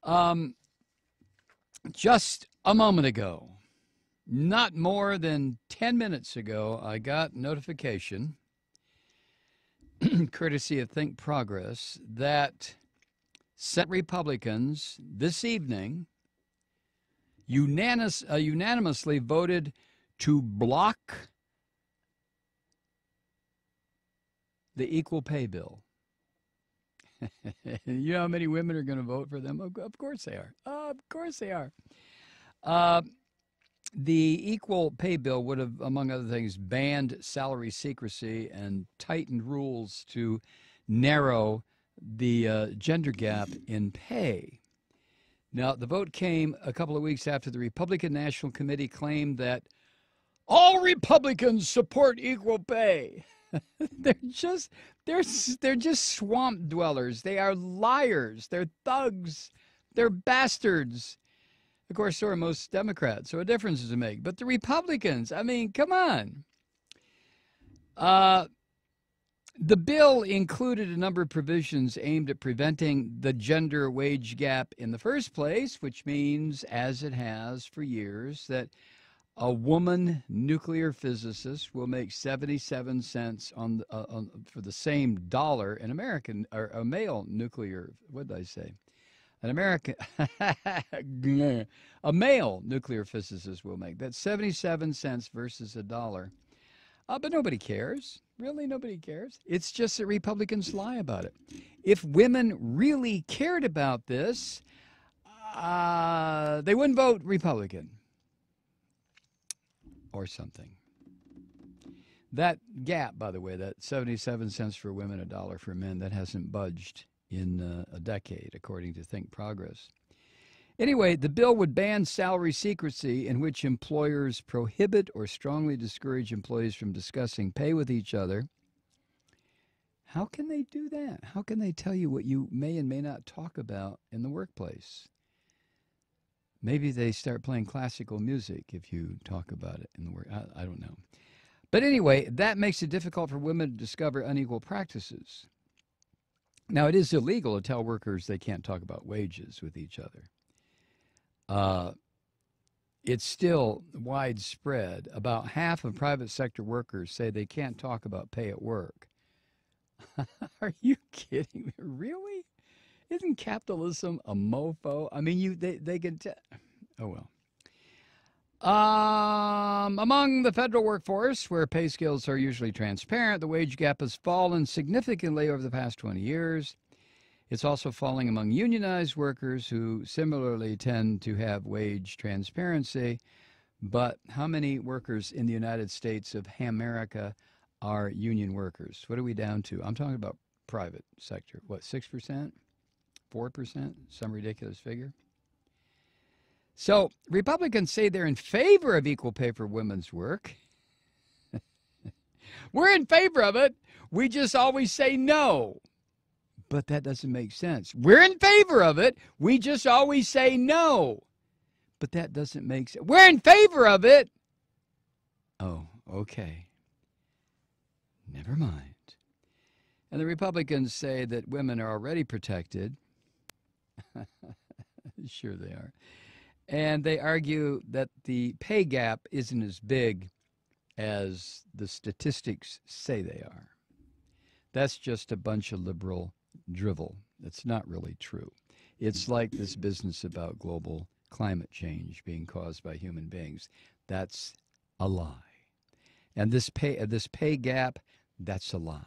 Um, just a moment ago, not more than 10 minutes ago, I got notification, courtesy of Think Progress, that Senate Republicans this evening unanimously voted to block the equal pay bill. You know how many women are going to vote for them? Of course they are. Of course they are. The equal pay bill would have, among other things, banned salary secrecy and tightened rules to narrow the gender gap in pay. Now, the vote came a couple of weeks after the Republican National Committee claimed that all Republicans support equal pay. they're just swamp dwellers. They are liars. They're thugs. They're bastards. Of course, so are most Democrats, so a difference is to make. But the Republicans, I mean, come on. The bill included a number of provisions aimed at preventing the gender wage gap in the first place, which means, as it has for years, that a woman nuclear physicist will make 77 cents for the same dollar an American or a male nuclear. What did I say? An American, a male nuclear physicist will make. That's 77 cents versus a dollar. But nobody cares. Really, nobody cares. It's just that Republicans lie about it. If women really cared about this, they wouldn't vote Republican or something. That gap, by the way, that 77 cents for women, a dollar for men, that hasn't budged in a decade, according to Think Progress. Anyway, the bill would ban salary secrecy in which employers prohibit or strongly discourage employees from discussing pay with each other. How can they do that? How can they tell you what you may and may not talk about in the workplace? Maybe they start playing classical music if you talk about it in the work. I don't know. But anyway, that makes it difficult for women to discover unequal practices. Now, it is illegal to tell workers they can't talk about wages with each other. It's still widespread. About half of private sector workers say they can't talk about pay at work. Are you kidding me? Really? Isn't capitalism a mofo? I mean, they can tell. Oh, well. Among the federal workforce, where pay scales are usually transparent, the wage gap has fallen significantly over the past 20 years. It's also falling among unionized workers who similarly tend to have wage transparency. But how many workers in the United States of America are union workers? What are we down to? I'm talking about private sector. What, 6%? 4%? Some ridiculous figure. So Republicans say they're in favor of equal pay for women's work. We're in favor of it. We just always say no. But that doesn't make sense. We're in favor of it. We just always say no. But that doesn't make sense. We're in favor of it. Oh, okay. Never mind. And the Republicans say that women are already protected. Sure they are. And they argue that the pay gap isn't as big as the statistics say they are. That's just a bunch of liberal drivel. It's not really true. It's like this business about global climate change being caused by human beings. That's a lie. And this pay gap, that's a lie.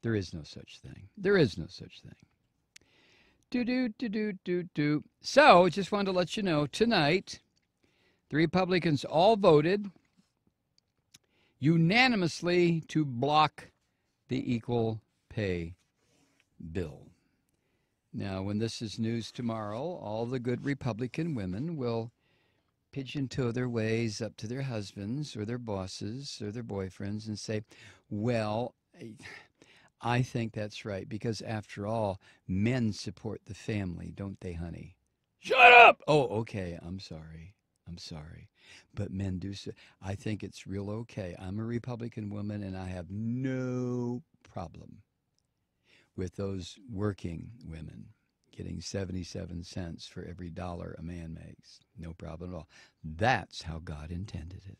There is no such thing. There is no such thing. So, just wanted to let you know, tonight, the Republicans all voted unanimously to block the equal pay bill. Now, when this is news tomorrow, all the good Republican women will pigeon-toe their ways up to their husbands or their bosses or their boyfriends and say, well, I think that's right, because after all, men support the family, don't they, honey? Shut up! Oh, okay, I'm sorry. But men do so. I think it's real okay. I'm a Republican woman, and I have no problem with those working women getting 77 cents for every dollar a man makes. No problem at all. That's how God intended it.